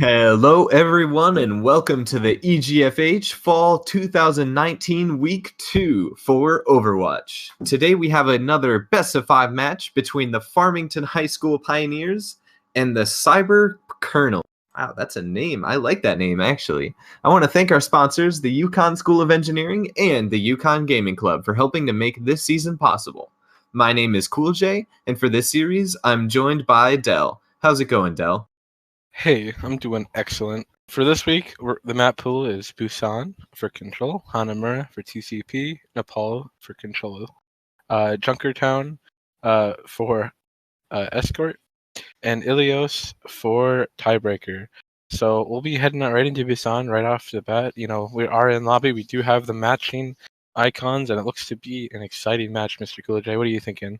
Hello, everyone, and welcome to the EGFH Fall 2019 Week 2 for Overwatch. Today we have another best of 5 match between the Farmington High School Pioneers and the Cyber Colonel. Wow, that's a name. I like that name, actually. I want to thank our sponsors, the Yukon School of Engineering and the Yukon Gaming Club, for helping to make this season possible. My name is Cool J, and for this series, I'm joined by Dell. How's it going, Dell? Hey, I'm doing excellent. For this week, the map pool is Busan for Control, Hanamura for TCP, Nepal for Control, Junkertown for Escort, and Ilios for Tiebreaker. So we'll be heading right into Busan right off the bat. You know, we are in lobby. We do have the matching icons, and it looks to be an exciting match, Mr. Coolidge. What are you thinking?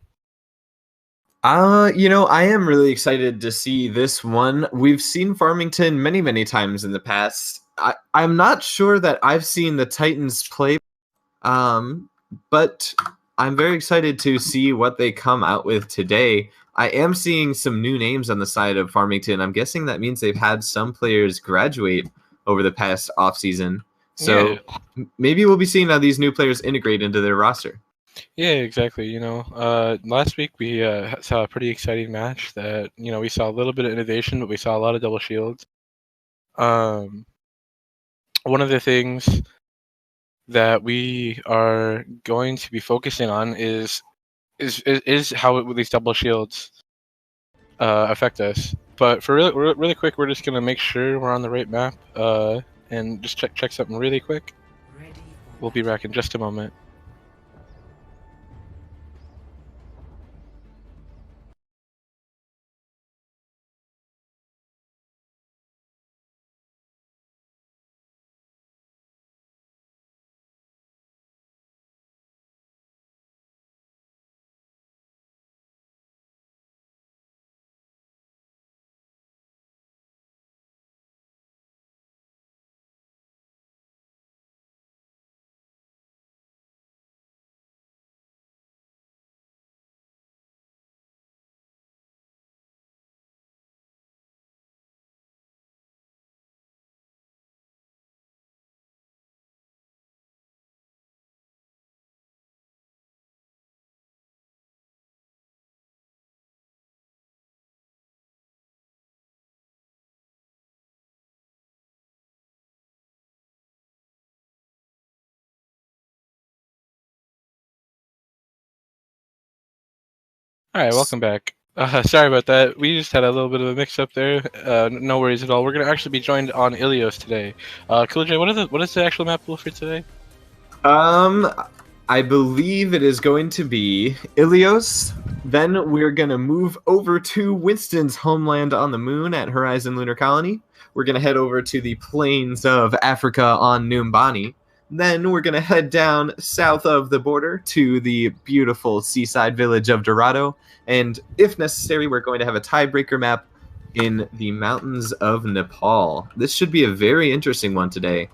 I am really excited to see this one. We've seen Farmington many times in the past. I'm not sure that I've seen the Titans play, but I'm very excited to see what they come out with today. I am seeing some new names on the side of Farmington. I'm guessing that means they've had some players graduate over the past offseason. So maybe we'll be seeing how these new players integrate into their roster. Yeah, exactly. Last week we saw a pretty exciting match that, we saw a little bit of innovation, but we saw a lot of double shields. One of the things that we are going to be focusing on is how these double shields affect us. But for really quick, we're just going to make sure we're on the right map and just check something really quick. We'll be back in just a moment. All right, welcome back. Sorry about that. We just had a little bit of a mix-up there. No worries at all. We're gonna actually be joined on Ilios today. Cool J, what is the actual map pool for today? I believe it is going to be Ilios. Then we're gonna move over to Winston's homeland on the moon at Horizon Lunar Colony. We're gonna head over to the plains of Africa on Numbani. Then we're going to head down south of the border to the beautiful seaside village of Dorado. And if necessary, we're going to have a tiebreaker map in the mountains of Nepal. This should be a very interesting one today.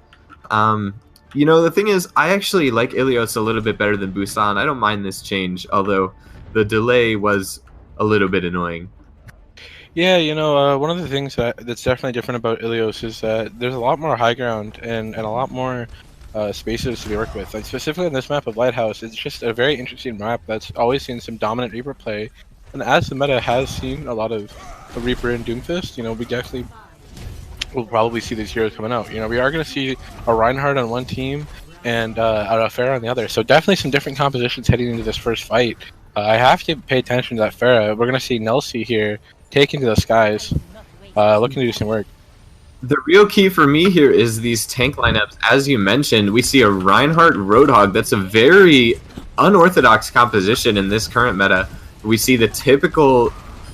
The thing is, I actually like Ilios a little bit better than Busan. I don't mind this change, although the delay was a little bit annoying. Yeah, one of the things that's definitely different about Ilios is that there's a lot more high ground and a lot more spaces to be worked with. Like specifically on this map of Lighthouse, it's just a very interesting map that's always seen some dominant Reaper play. And as the meta has seen a lot of Reaper and Doomfist, we definitely will probably see these heroes coming out. We are going to see a Reinhardt on one team and a Pharah on the other. So definitely some different compositions heading into this first fight. I have to pay attention to that Pharah. We're going to see Nelsie here taking to the skies, looking to do some work. The real key for me here is these tank lineups. As you mentioned, we see a Reinhardt Roadhog. That's a very unorthodox composition in this current meta. We see the typical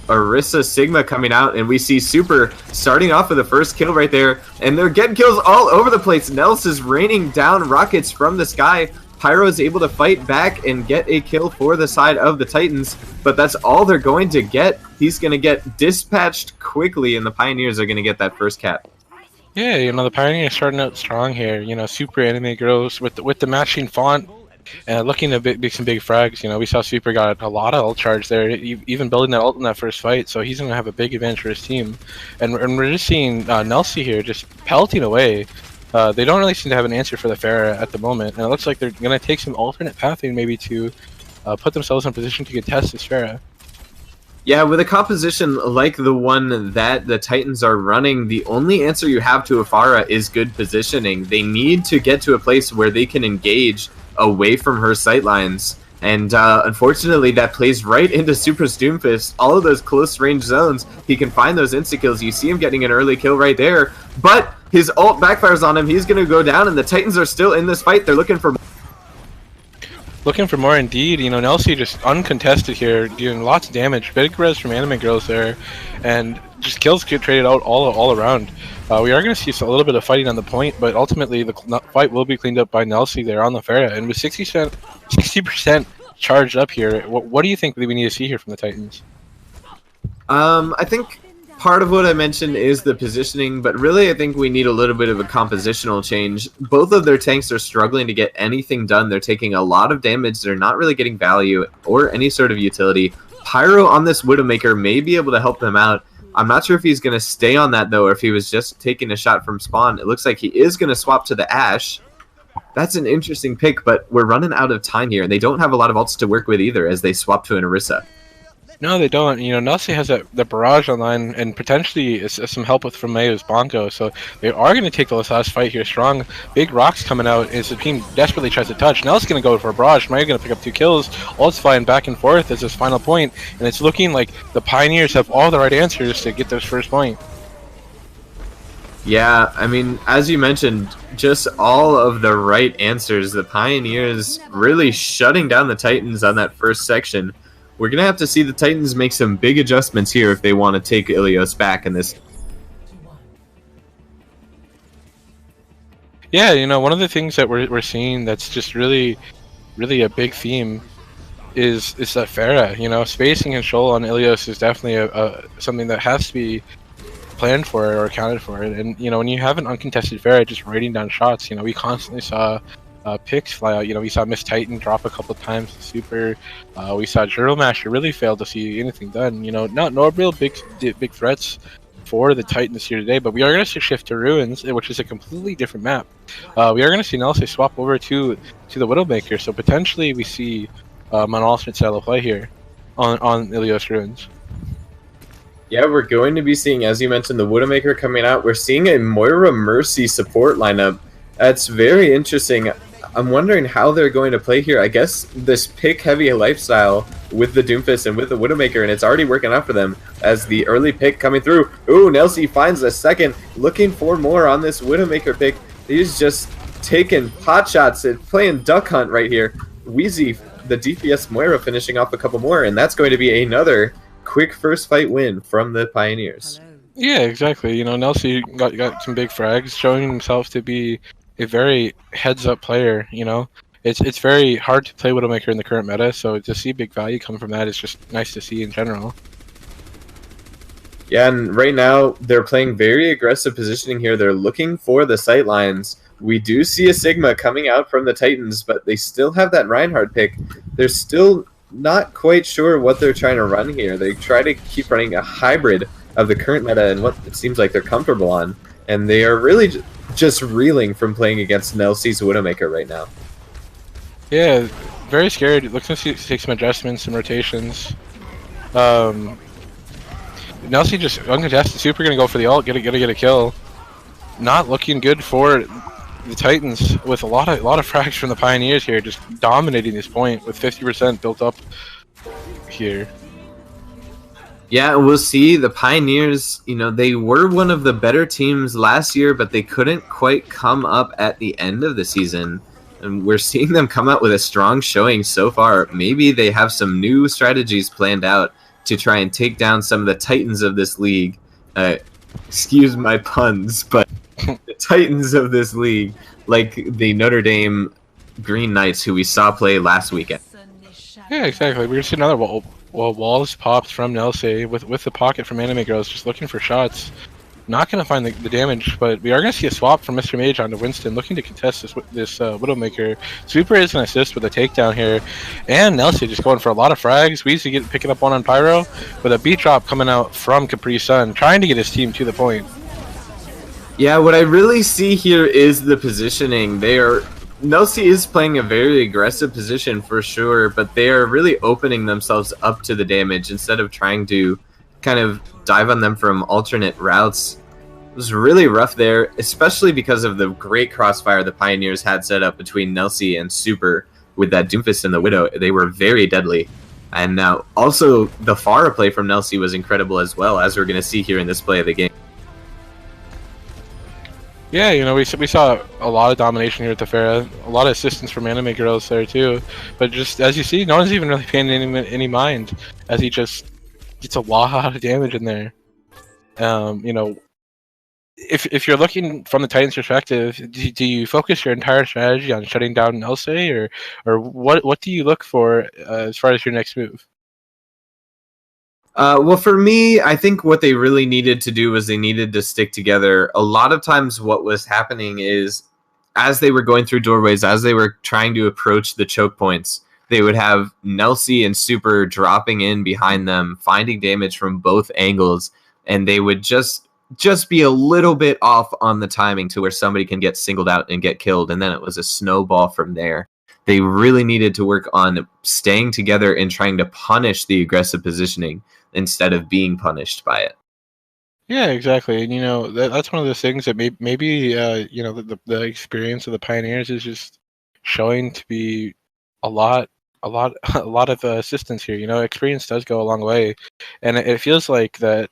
Orisa Sigma coming out, and we see Super starting off with the first kill right there. And they're getting kills all over the place. Nels is raining down rockets from the sky. Pyro is able to fight back and get a kill for the side of the Titans, but that's all they're going to get. He's going to get dispatched quickly, and the Pioneers are going to get that first cap. Yeah, the Pioneer is starting out strong here. Super anime girls with the matching font and looking to make some big frags. You know, we saw Sweeper got a lot of ult charge there, even building that ult in that first fight, so he's going to have a big advantage for his team. And we're just seeing Nelsie here just pelting away. They don't really seem to have an answer for the Pharah at the moment, and it looks like they're going to take some alternate pathing maybe to put themselves in a position to contest this Pharah. Yeah, with a composition like the one that the Titans are running, the only answer you have to a Pharah is good positioning. They need to get to a place where they can engage away from her sightlines. And unfortunately, that plays right into Supra's Doomfist. All of those close range zones, he can find those insta-kills. You see him getting an early kill right there. But his ult backfires on him. He's going to go down, and the Titans are still in this fight. They're looking for more. Looking for more indeed. You know, Nelsie just uncontested here, doing lots of damage. Big res from Anime Girls there, and just kills get traded out all around. We are going to see a little bit of fighting on the point, but ultimately the fight will be cleaned up by Nelsie there on the Pharah. And with 60% charged up here, what do you think we need to see here from the Titans? I think part of what I mentioned is the positioning, but really I think we need a little bit of a compositional change. Both of their tanks are struggling to get anything done. They're taking a lot of damage. They're not really getting value or any sort of utility. Pyro on this Widowmaker may be able to help them out. I'm not sure if he's going to stay on that, though, or if he was just taking a shot from spawn. It looks like he is going to swap to the Ashe. That's an interesting pick, but we're running out of time here, and they don't have a lot of ults to work with either as they swap to an Orisa. No, they don't. You know, Nelsie has the barrage online, and potentially some help from Mayo's Bonko, so they are going to take the last fight here strong. Big rocks coming out as the team desperately tries to touch. Nelsie's going to go for a barrage. Mayo going to pick up 2 kills. Ult's flying back and forth as his final point, and it's looking like the Pioneers have all the right answers to get this first point. Yeah, I mean, as you mentioned, just all of the right answers. The Pioneers really shutting down the Titans on that first section. We're going to have to see the Titans make some big adjustments here if they want to take Ilios back in this. Yeah, you know, one of the things that we're seeing that's just really a big theme is that Pharah. You know, space and control on Ilios is definitely something that has to be planned for or accounted for. And you know, when you have an uncontested Pharah just raining down shots, you know, we constantly saw picks fly out. You know, we saw Miss Titan drop a couple times. Super. We saw Journal Masher really fail to see anything done. You know, no real big threats for the Titans here today. But we are going to shift to Ruins, which is a completely different map. We are going to see Nelsie swap over to the Widowmaker. So potentially we see an alternate style of play here on Ilios Ruins. Yeah, we're going to be seeing, as you mentioned, the Widowmaker coming out. We're seeing a Moira Mercy support lineup. That's very interesting. I'm wondering how they're going to play here. I guess this pick-heavy lifestyle with the Doomfist and with the Widowmaker, and it's already working out for them as the early pick coming through. Ooh, Nelsie finds a second. Looking for more on this Widowmaker pick. He's just taking pot shots and playing duck hunt right here. Wheezy, the DPS Moira, finishing off a couple more, and that's going to be another quick first fight win from the Pioneers. Yeah, exactly. You know, Nelsie got some big frags, showing himself to be a very heads-up player. You know, it's very hard to play Widowmaker in the current meta, so to see big value come from that is just nice to see in general. Yeah, and right now they're playing very aggressive positioning here. They're looking for the sight lines. We do see a Sigma coming out from the Titans, but they still have that Reinhardt pick. They're still not quite sure what they're trying to run here. They try to keep running a hybrid of the current meta and what it seems like they're comfortable on, and they are really just reeling from playing against Nelsie's Widowmaker right now. Yeah, very scared. It looks like to take some adjustments, some rotations. Nelsie just uncontested. Super gonna go for the ult, get a kill. Not looking good for the Titans with a lot of frags from the Pioneers here, just dominating this point with 50% built up here. Yeah, we'll see. The Pioneers, you know, they were one of the better teams last year, but they couldn't quite come up at the end of the season. And we're seeing them come out with a strong showing so far. Maybe they have some new strategies planned out to try and take down some of the Titans of this league. Excuse my puns, but the Titans of this league, like the Notre Dame Green Knights who we saw play last weekend. Yeah, exactly. We're going to see another walls pops from Nelsie with the pocket from Anime Girls, just looking for shots. not going to find the damage, but we are going to see a swap from Mr. Mage onto Winston, looking to contest this Widowmaker. Super is going to assist with a takedown here, and Nelsie just going for a lot of frags. Weezy picking up one on Pyro, with a beat drop coming out from Capri Sun, trying to get his team to the point. Yeah, what I really see here is the positioning. Nelsie is playing a very aggressive position for sure, but they are really opening themselves up to the damage instead of trying to kind of dive on them from alternate routes. It was really rough there, especially because of the great crossfire the Pioneers had set up between Nelsie and Super with that Doomfist and the Widow. They were very deadly. And now also the Pharah play from Nelsie was incredible as well, as we're going to see here in this play of the game. Yeah, you know, we saw a lot of domination here at the Pharah, a lot of assistance from Anime Girls there too, but just as you see, no one's even really paying any mind as he just gets a lot of damage in there. You know, if you're looking from the Titans' perspective, do you focus your entire strategy on shutting down Nelsie, or what do you look for as far as your next move? Well, for me, I think what they really needed to do was they needed to stick together. A lot of times what was happening is as they were going through doorways, as they were trying to approach the choke points, they would have Nelsie and Super dropping in behind them, finding damage from both angles, and they would just be a little bit off on the timing to where somebody can get singled out and get killed, and then it was a snowball from there. They really needed to work on staying together and trying to punish the aggressive positioning instead of being punished by it. Yeah, exactly. And you know that's one of those things that maybe you know the experience of the Pioneers is just showing to be a lot of assistance here. You know, experience does go a long way, and it feels like that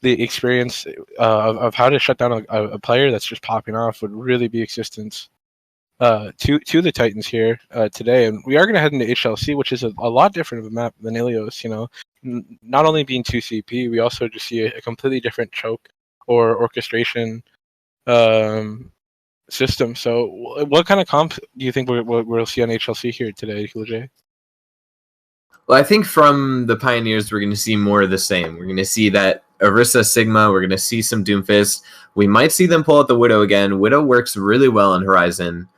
the experience of how to shut down a player that's just popping off would really be assistance to the Titans here today. And we are going to head into HLC, which is a lot different of a map than Ilios. You know, not only being 2CP, we also just see a completely different choke or orchestration system. So what kind of comp do you think we'll see on HLC here today, Cool-J? Well, I think from the Pioneers, we're going to see more of the same. We're going to see that Orisa Sigma. We're going to see some Doomfist. We might see them pull out the Widow again. Widow works really well on Horizon.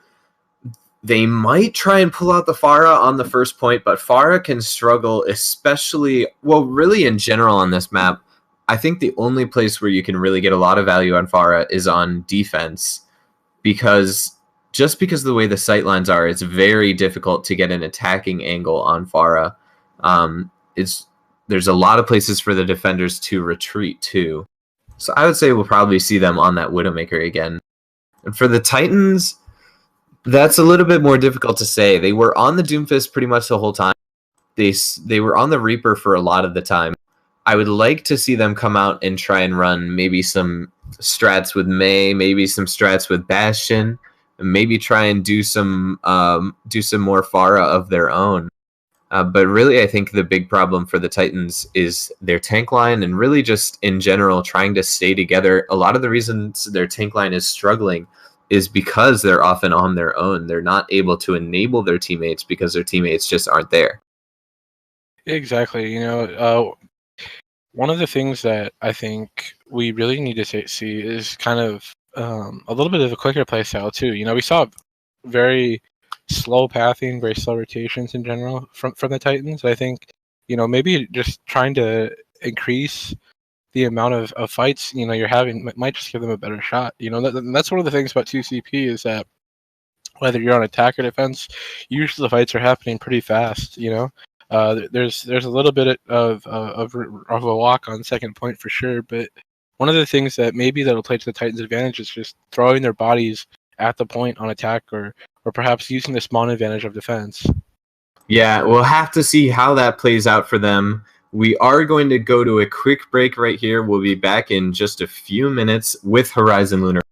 They might try and pull out the Pharah on the first point, but Pharah can struggle, especially, well, really in general on this map. I think the only place where you can really get a lot of value on Pharah is on defense, because just because of the way the sightlines are, it's very difficult to get an attacking angle on Pharah. There's a lot of places for the defenders to retreat too. So I would say we'll probably see them on that Widowmaker again. And for the Titans, that's a little bit more difficult to say. They were on the Doomfist pretty much the whole time. They were on the Reaper for a lot of the time. I would like to see them come out and try and run maybe some strats with Mei, maybe some strats with Bastion, and maybe try and do some more Pharah of their own. But really, I think the big problem for the Titans is their tank line, and really just in general trying to stay together. A lot of the reasons their tank line is struggling is because they're often on their own. They're not able to enable their teammates because their teammates just aren't there. Exactly. You know, one of the things that I think we really need to see is kind of a little bit of a quicker play style too. You know, we saw very slow pathing, very slow rotations in general from the Titans. I think, you know, maybe just trying to increase the amount of fights, you know, you're having might just give them a better shot. You know, that's one of the things about 2CP is that whether you're on attack or defense, usually the fights are happening pretty fast. You know, there's a little bit of a walk on second point for sure, but one of the things that maybe that'll play to the Titans' advantage is just throwing their bodies at the point on attack, or perhaps using the spawn advantage of defense. Yeah, we'll have to see how that plays out for them. We are going to go to a quick break right here. We'll be back in just a few minutes with Horizon Lunar.